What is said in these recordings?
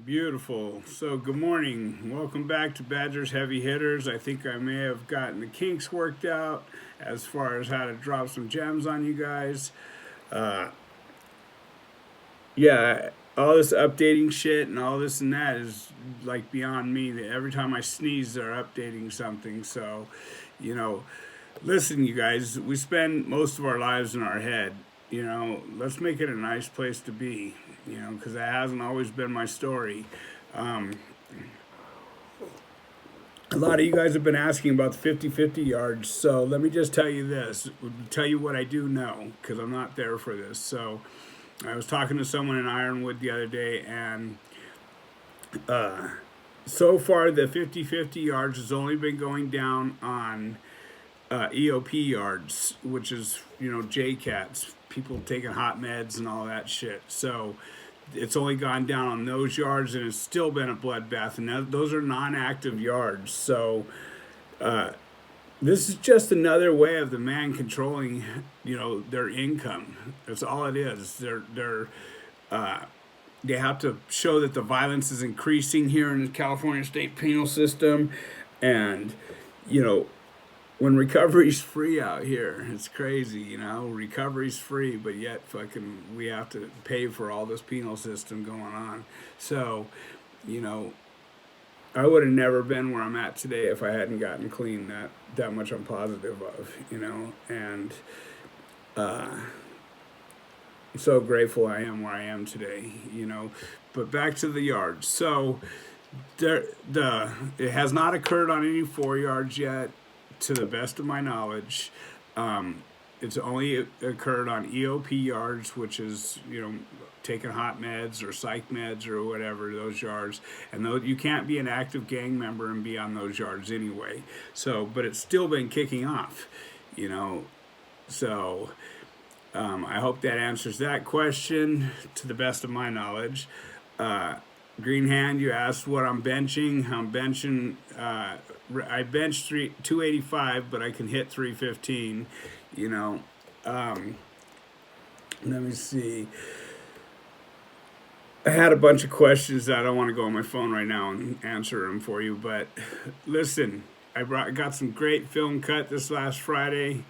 Beautiful. So, good morning. Welcome back to Badgers Heavy Hitters. I think I may have gotten the kinks worked out as far as how to drop some gems on you guys. Uh, yeah, all this updating shit and all this and that is like beyond me. Every time I sneeze, they're updating something. So, you know, listen, you guys, we spend most of our lives in our head. Let's make it a nice place to be, because that hasn't always been my story. Um, a lot of you guys have been asking about the 50-50 yards, so let me just tell you this, tell you what I do know, because I'm not there for this. So I was talking to someone in Ironwood the other day, and so far the 50-50 yards has only been going down on EOP yards, which is, JCATs, people taking hot meds and all that shit. So it's only gone down on those yards, and it's still been a bloodbath. And those are non-active yards. So this is just another way of the man controlling, their income. That's all it is. They have to show that the violence is increasing here in the California state penal system, and you know when recovery's free out here, it's crazy, recovery's free, but yet fucking we have to pay for all this penal system going on. So, you know, I would have never been where I'm at today if I hadn't gotten clean. That much I'm positive of, and I'm so grateful I am where I am today. But back to the yards. So it has not occurred on any 4 yards yet, to the best of my knowledge. It's only occurred on EOP yards, which is, taking hot meds or psych meds or whatever, those yards. And though you can't be an active gang member and be on those yards anyway. So, but it's still been kicking off, you know. So, I hope that answers that question to the best of my knowledge. Green Hand, you asked what I'm benching. I'm benching, I bench 285, but I can hit 315, you know. Let me see. I had a bunch of questions that I don't want to go on my phone right now and answer them for you, but listen, got some great film cut this last Friday.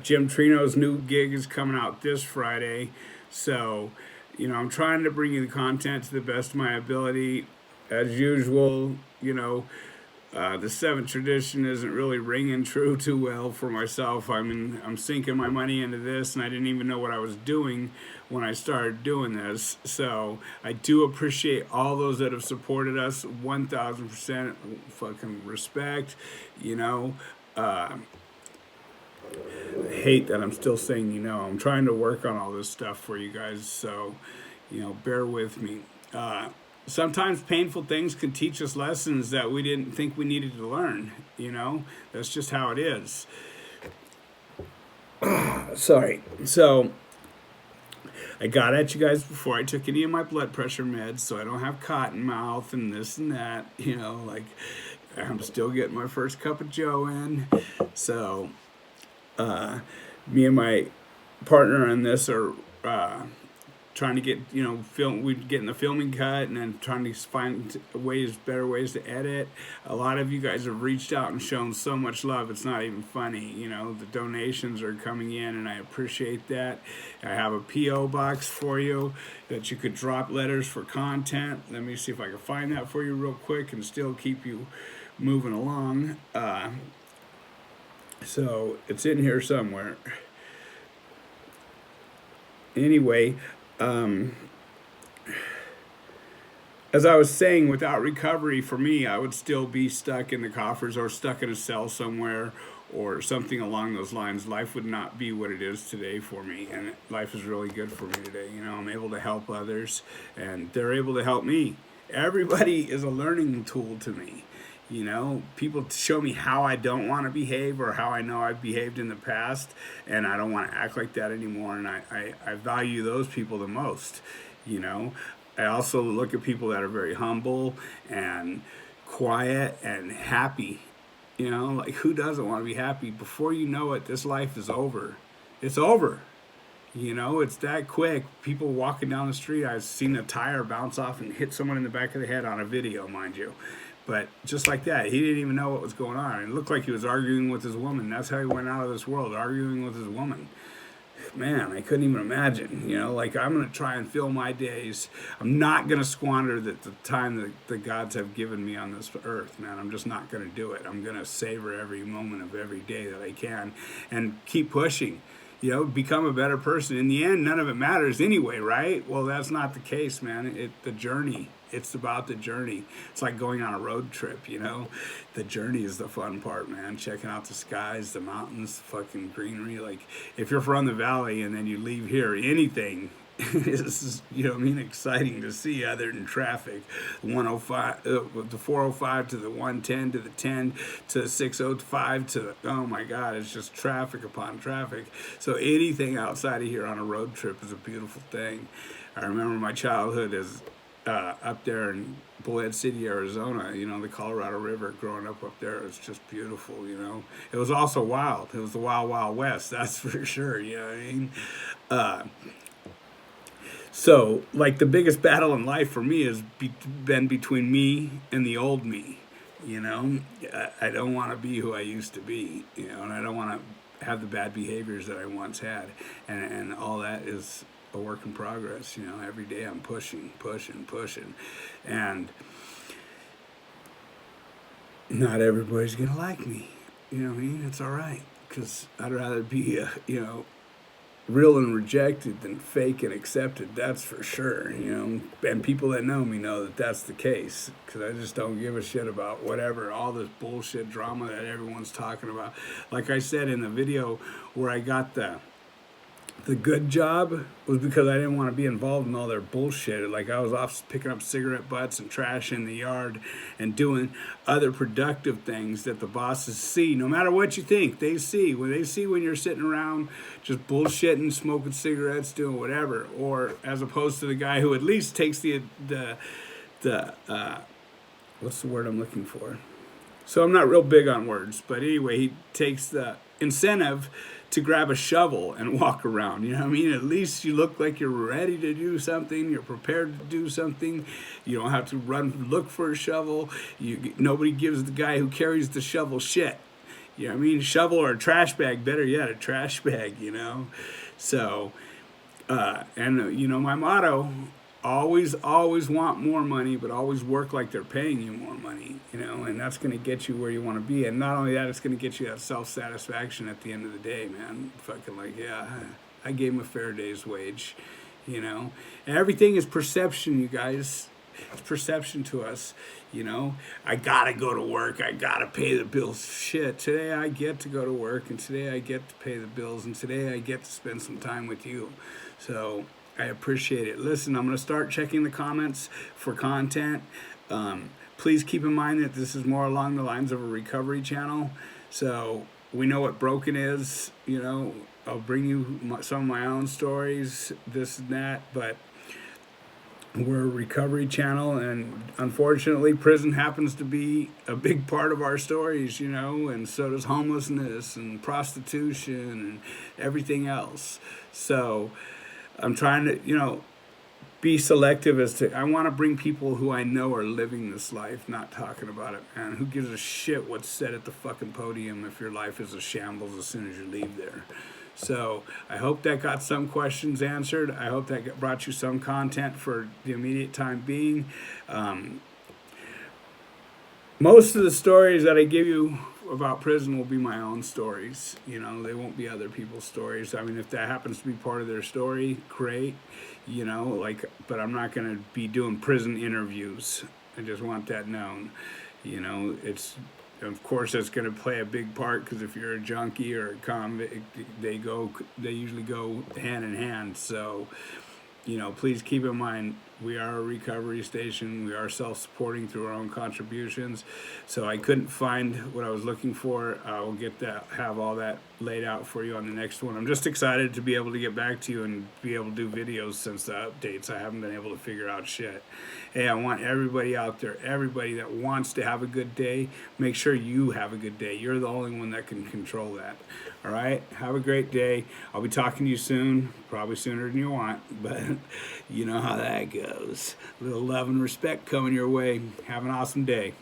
Jim Trino's new gig is coming out this Friday, so I'm trying to bring you the content to the best of my ability. As usual, the seventh tradition isn't really ringing true too well for myself. I'm sinking my money into this, and I didn't even know what I was doing when I started doing this. So I do appreciate all those that have supported us. 1,000% fucking respect. I hate that I'm still saying I'm trying to work on all this stuff for you guys. So bear with me. Sometimes painful things can teach us lessons that we didn't think we needed to learn. That's just how it is. Sorry. So I got at you guys before I took any of my blood pressure meds, so I don't have cotton mouth and this and that. Like I'm still getting my first cup of Joe in. So me and my partner on this are trying to get we're getting the filming cut, and then trying to find better ways to edit. A lot of you guys have reached out and shown so much love, it's not even funny. The donations are coming in, and I appreciate that. I have a PO box for you that you could drop letters for content. Let me see if I can find that for you real quick and still keep you moving along. So it's in here somewhere. Anyway, as I was saying, without recovery for me, I would still be stuck in the coffers or stuck in a cell somewhere or something along those lines. Life would not be what it is today for me, and life is really good for me today. I'm able to help others, and they're able to help me. Everybody is a learning tool to me. People show me how I don't want to behave or how I know I've behaved in the past, and I don't want to act like that anymore, and I value those people the most. I also look at people that are very humble and quiet and happy. Like who doesn't want to be happy? Before you know it, this life is over. It's over. You know, it's that quick. People walking down the street, I've seen a tire bounce off and hit someone in the back of the head on a video, mind you. But just like that, he didn't even know what was going on. It looked like he was arguing with his woman. That's how he went out of this world, arguing with his woman. Man, I couldn't even imagine. You know, like, I'm going to try and fill my days. I'm not going to squander the time that the gods have given me on this earth, man. I'm just not going to do it. I'm going to savor every moment of every day that I can and keep pushing. You know, become a better person. In the end, none of it matters anyway, right? Well, that's not the case, man. The journey. It's about the journey. It's like going on a road trip, you know? The journey is the fun part, man. Checking out the skies, the mountains, the fucking greenery. Like, if you're from the valley and then you leave here, anything is, you know what I mean, exciting to see other than traffic. 105, the 405 to the 110 to the 10 to the 605 to the, oh my God, it's just traffic upon traffic. So anything outside of here on a road trip is a beautiful thing. I remember my childhood as up there in Bullhead City, Arizona, you know, the Colorado River, growing up there, it's just beautiful, you know. It was also wild. It was the wild, wild west, that's for sure, you know what I mean? So, like, the biggest battle in life for me has been between me and the old me, you know. I don't want to be who I used to be, you know, and I don't want to have the bad behaviors that I once had, and all that is a work in progress. You know, every day I'm pushing, and not everybody's gonna like me. You know what I mean? It's all right, because I'd rather be you know, real and rejected than fake and accepted. That's for sure. You know, and people that know me know that that's the case, because I just don't give a shit about whatever, all this bullshit drama that everyone's talking about. Like I said in the video where I got the good job, was because I didn't want to be involved in all their bullshit. Like, I was off picking up cigarette butts and trash in the yard and doing other productive things that the bosses see. No matter what you think, they see. When they see when you're sitting around just bullshitting, smoking cigarettes, doing whatever, or as opposed to the guy who at least takes the what's the word I'm looking for? So I'm not real big on words, but anyway, he takes the incentive to grab a shovel and walk around. You know what I mean? At least you look like you're ready to do something. You're prepared to do something. You don't have to run look for a shovel. Nobody gives the guy who carries the shovel shit. You know what I mean? Shovel or a trash bag. Better yet, a trash bag. You know. So, and you know, my motto: always want more money, but always work like they're paying you more money, you know, and that's going to get you where you want to be. And not only that, it's going to get you that self-satisfaction at the end of the day, man. Fucking like, yeah, I gave him a fair day's wage, you know. And everything is perception, you guys. It's perception to us, you know. I got to go to work. I got to pay the bills. Shit, today I get to go to work, and today I get to pay the bills, and today I get to spend some time with you. So I appreciate it. Listen, I'm going to start checking the comments for content. Please keep in mind that this is more along the lines of a recovery channel. So we know what broken is. You know, I'll bring you some of my own stories, this and that, but we're a recovery channel, and unfortunately prison happens to be a big part of our stories, you know, and so does homelessness and prostitution and everything else. So I'm trying to, you know, be selective as to, I want to bring people who I know are living this life, not talking about it, man. Who gives a shit what's said at the fucking podium if your life is a shambles as soon as you leave there? So I hope that got some questions answered. I hope that brought you some content for the immediate time being. Most of the stories that I give you about prison will be my own stories. You know, they won't be other people's stories. I mean, if that happens to be part of their story, great. You know, like, but I'm not going to be doing prison interviews. I just want that known. You know, it's, of course, that's going to play a big part, because if you're a junkie or a convict, they usually go hand in hand. So, you know, please keep in mind, We are a recovery station. We are self-supporting through our own contributions. So I couldn't find what I was looking for. I will get that, have all that laid out for you on the next one. I'm just excited to be able to get back to you and be able to do videos since the updates. I haven't been able to figure out shit. Hey, I want everybody out there, everybody that wants to have a good day, make sure you have a good day. You're the only one that can control that. All right? Have a great day. I'll be talking to you soon, probably sooner than you want, but you know how that goes. A little love and respect coming your way. Have an awesome day.